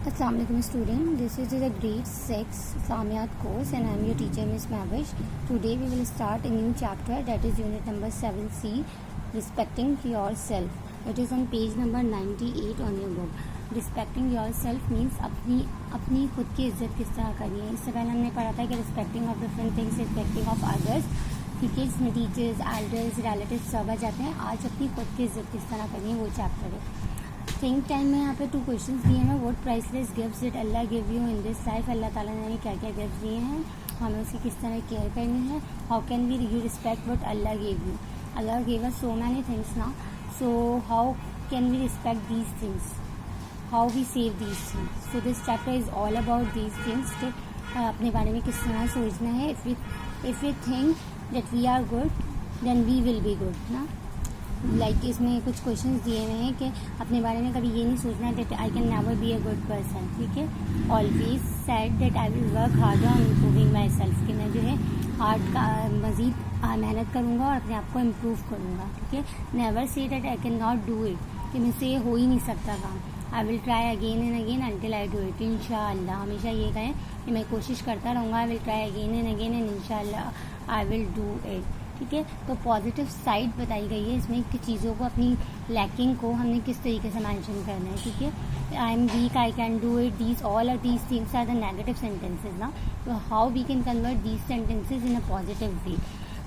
Assalamualaikum student, this is the grade 6 Samiyat course and I am your teacher Miss Mavish. Today we will start a new chapter, that is unit number 7C, respecting yourself. It is on page number 98 on your book. Respecting yourself means अपनी खुद की इज्जत किस तरह करनी है. इससे पहले हमने पढ़ा था कि respecting of different things, respecting of others, ठीक है, इसमें टीचर्स, एल्डर्स, रिलेटिव्स सब आ जाते हैं. आज अपनी खुद की इज्जत किस तरह करनी है वो चैप्टर है. थिंक टाइम में यहाँ पे 2 क्वेश्चंस दिए हैं. What priceless gifts did Allah give you in this life. Allah ताला ने हमें क्या क्या गिफ्ट दिए हैं, हमें उसकी किस तरह केयर करनी है. How can we you respect what Allah give you. Allah give us so many things ना, so how can we respect these things, how we save these things. So this chapter is all about these things कि अपने बारे में किस तरह सोचना है. If we think that we are good then we will be good ना. Like इसमें कुछ क्वेश्चंस दिए हुए हैं कि अपने बारे में कभी ये नहीं सोचना है that I can never be a good person. ठीक है, always said that I will work hard on improving my self, कि मैं जो है हार्ड का मज़ीद मेहनत करूँगा और अपने आप को इम्प्रूव करूँगा. ठीक है, never say that I can not do it, कि मुझसे हो ही नहीं सकता काम. I will try again and again until I do it. इंशाअल्लाह हमेशा ये कहें कि मैं कोशिश करता रहूँगा. I will try again and again and इंशाअल्लाह आई विल डू इट. ठीक है, तो पॉजिटिव साइड बताई गई है इसमें कि चीज़ों को, अपनी लैकिंग को हमने किस तरीके से मेंशन करना है. ठीक है, I am weak, I can do it, these all are these things are the negative sentences ना. तो how we can convert these sentences in a positive way.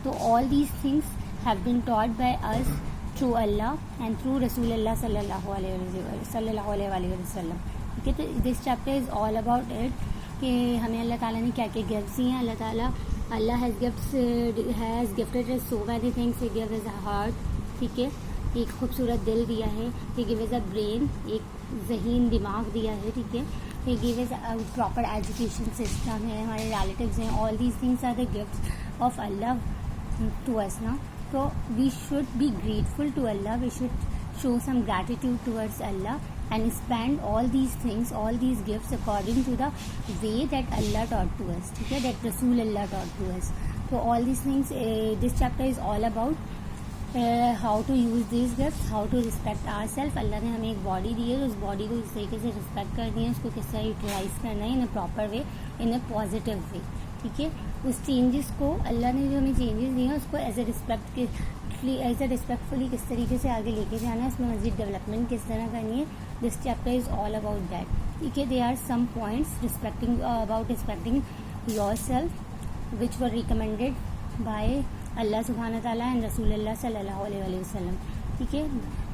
तो all these things have been taught by us through Allah and through Rasulullah सल्लल्लाहु अलैहि वसल्लम. ठीक है, तो this chapter is all about it कि हमें अल्लाह ताला ने क्या क्या गिफ्ट्स दिए हैं. Allah has gifted us so many things. He gave us a heart. ठीक है, एक खूबसूरत दिल दिया है. He gave us a brain, एक ज़हीन दिमाग दिया है. ठीक है, He gave us a proper education system है, हमारे relatives हैं. All these things are the gifts of Allah to us ना. तो we should be grateful to Allah. We should show some gratitude towards Allah and spend all these things, all these gifts according to the way that Allah taught to us. ठीक है, that Rasul Allah taught to us. So all these things, this chapter is all about how to use these gifts, how to respect ourselves. अल्लाह ने हमें एक body दी है, तो उस body को इस तरीके से रिस्पेक्ट करनी है, उसको किस तरह यूटिलाइज करना है इन a proper way, in a positive वे. ठीक है, उस चेंजेस को, अल्लाह ने जो हमें चेंजेस दिए हैं उसको एज ए रिस्पेक्टफुली किस तरीके से आगे लेके जाना है, उसमें मज़ीद डेवलपमेंट किस तरह करनी है. This chapter is all about that. ठीक है, they are some points about respecting your self which were recommended by Allah सुब्हानहू तआला एंड रसूलुल्लाह सल्लल्लाहु अलैहि वसल्लम. ठीक है,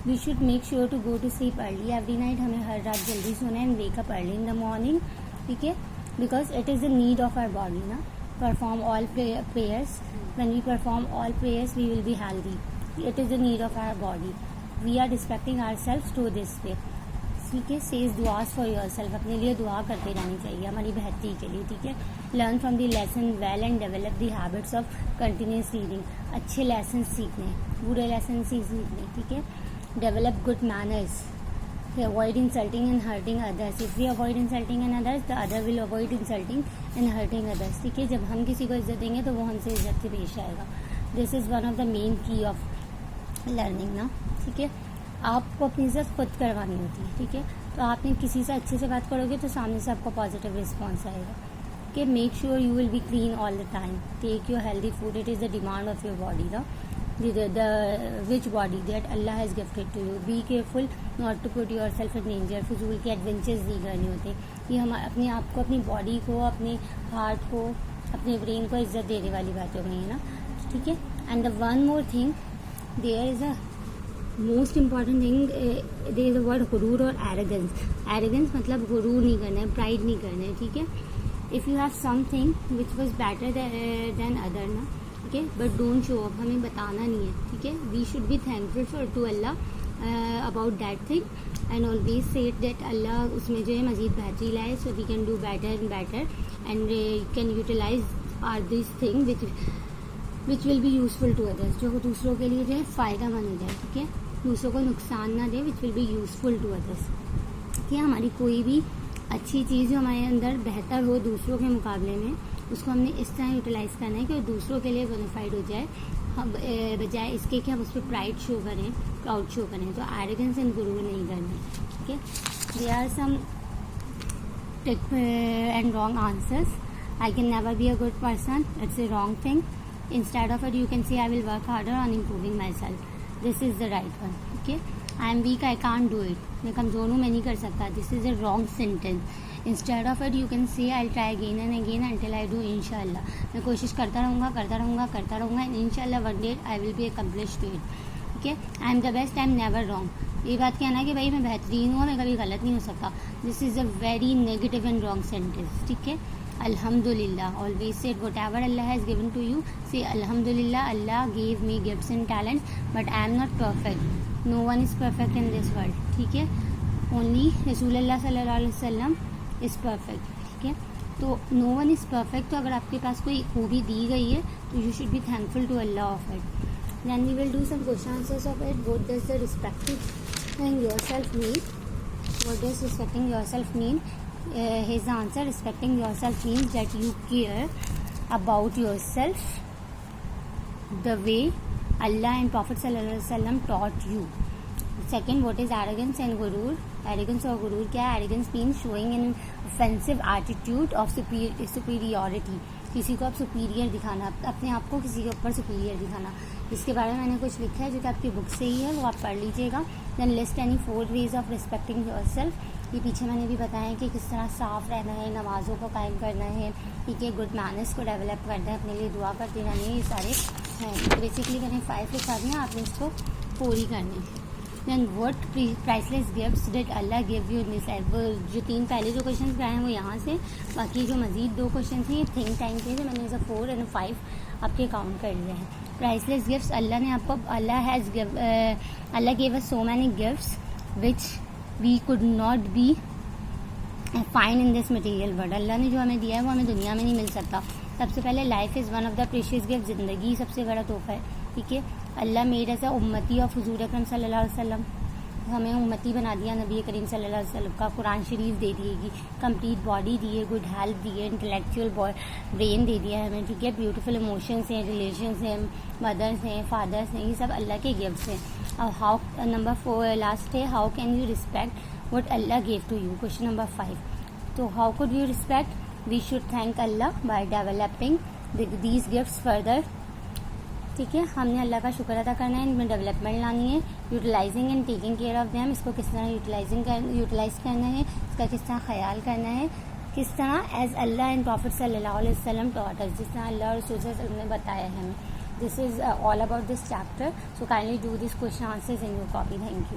we should make sure to go to sleep early every night. हमें हर रात जल्दी सोना है and wake up early in the morning. ठीक है, because it is the need of our body ना. Perform all prayers. When we perform all prayers, we will be healthy. It is the need of our body. We are respecting ourselves through this way. ठीक है, says duas for yourself. अपने लिए दुआ करते रहनी चाहिए हमारी बेहतरी के लिए. ठीक है, learn from the lesson well and develop the habits of continuous reading. अच्छे लेसन सीखने, बुरे लेसन सीखने. ठीक है, develop good manners. Avoid insulting and hurting others. If we avoid insulting and others, the other will avoid insulting and hurting others. ठीक है, जब हम किसी को इज्जत देंगे तो वो हमसे इज्जत से पेश आएगा. This is one of the main की ऑफ लर्निंग ना. ठीक है, आपको अपनी इज्जत खुद करवानी होती है. ठीक है, तो आपने किसी से अच्छे से बात करोगे तो सामने से आपको पॉजिटिव रिस्पॉन्स आएगा. कि make sure you will be clean all the time. Take your healthy food. It is the demand of your body ना. which body that Allah has gifted to you. Be careful not to put yourself in danger. फजूल के adventures नहीं करने होते. ये हम अपने आप को, अपनी बॉडी को, अपने हार्ट को, अपने ब्रेन को इज्जत देने वाली बातें हो गई है ना. ठीक है, and the one more thing, there is a most important thing, there is a word गुरूर और एरोगेंस. एरोगेंस मतलब गुरूर नहीं करना है, प्राइड नहीं करना है. ठीक है, if you have something which was better than other ना. ठीक है, बट डोंट शो अप. हमें बताना नहीं है. ठीक है, we should be thankful for to Allah about that thing and always say that Allah उसमें जो है मज़ीद बेहतरी लाए, so we can do better and better and can utilize are this thing which will be useful to others, जो दूसरों के लिए जो है फ़ायदा मंद हो जाए. ठीक है, दूसरों को नुकसान ना दे, which will be useful to others. ठीक है, हमारी कोई भी अच्छी चीज़ जो हमारे अंदर बेहतर हो दूसरों के मुकाबले में, उसको हमने इस तरह यूटिलाइज़ करना है कि वो दूसरों के लिए बेनिफाइड हो जाए, हम बजाय इसके कि हम उस पर प्राइड शो करें, प्राउड शो करें. तो एरोगेंस एंड गुरूर नहीं करना. ठीक है, there are some and wrong answers. I can never be a good person. It's a wrong thing. Instead of it, you can say I will work harder on improving myself. This is the right one. Okay. I am weak. I can't do it. मैं कमज़ोर हूँ, मैं नहीं कर सकता. This is a wrong sentence. Instead of it, you can say I'll try again and again until I do. Inshallah. मैं कोशिश करता रहूँगा and inshallah one day I will be accomplished to it. Okay. I am the best. I am never wrong. ये बात कहना कि भाई मैं बेहतरीन हूँ, मैं कभी गलत नहीं हो सकता. This is a very negative and wrong sentence. ठीक है. Alhamdulillah. Always said whatever Allah has given to you, say Alhamdulillah. Allah gave me gifts and talents, but I am not perfect. No one is perfect in this world. ठीक है. Only Rasulullah sallallahu alaihi wasallam is perfect. ठीक है. तो no one is perfect. तो अगर आपके पास कोई खूबी दी गई है तो you should be thankful to Allah of it. Then we will do some question answers of it. What does the respecting yourself mean? What does respecting yourself mean? His answer: respecting yourself means that you care about yourself the way Allah and Prophet sallallahu alaihi wasallam taught you. Second, what is arrogance and gurur? Arrogance और गुरूर क्या है? Arrogance means showing an offensive attitude of superiority. किसी को आप superior दिखाना, अपने आप को किसी के ऊपर सुपीरियर दिखाना. इसके बारे में मैंने कुछ लिखा है जो कि आपकी बुक से ही है, वो आप पढ़ लीजिएगा. Then list any 4 ways of respecting yourself. ये पीछे मैंने भी बताया कि किस तरह साफ़ रहना है, नमाज़ों को कायम करना है, ठीक है, गुड मैनर्स को डेवलप करना है, अपने लिए दुआ करते रहना है. ये सारे हैं. बेसिकली मैंने 5 लिखा दिया, आपने इसको पूरी करनी है. Then what priceless gifts did Allah give you in this life. वो जो 3 पहले जो क्वेश्चन आए हैं वो यहाँ से, बाकी जो मजीद 2 क्वेश्चन थे ये थिंक टाइम के थे. मैंने इसे 4 और 5 आपके काउंट कर लिए हैं. प्राइसलेस गिफ्ट्स अल्लाह ने आपको, Allah give us so many gifts which we could not be find in this material world. Allah ने जो हमें दिया है वो हमें दुनिया में नहीं मिल सकता. सबसे पहले life is one of the precious gift. ज़िंदगी सबसे बड़ा तोहफा है. ठीक है. अल्लाह मेड एज अ उम्मती ऑफ हुजूर अकरम सल्लल्लाहु अलैहि वसल्लम. हमें उम्मती बना दिया नबी करीम सल्लल्लाहु अलैहि वसल्लम का. कुरान शरीफ दे दिएगी, कंप्लीट बॉडी दी है, गुड हेल्थ दी है, इंटेलेक्चुअल ब्रेन दे दिया है हमें. ठीक है. ब्यूटीफुल इमोशंस हैं, रिलेशंस हैं, मदर्स हैं, फादर्स हैं, ये सब अल्लाह के गिफ्ट्स हैं. और हाउ नंबर 4 लास्ट है, how can you respect what Allah give to you. Question number 5. तो how could you respect? We should thank Allah by developing these gifts further. ठीक है. हमने अल्लाह का शुक्र अदा करना है, इनमें डेवलपमेंट लानी है. Utilising and taking care of them. इसको किस तरह यूटिलाइज करना है, इसका किस तरह ख्याल करना है, किस तरह एज अल्लाह एंड प्रॉफिट सल्लल्लाहु अलैहि वसल्लम टॉट अस, जिस तरह अल्लाह और रसूल सल्लल्लाहु अलैहि वसल्लम ने बताया है हमें. This is all about this chapter. So kindly do this question answers in your copy. Thank you.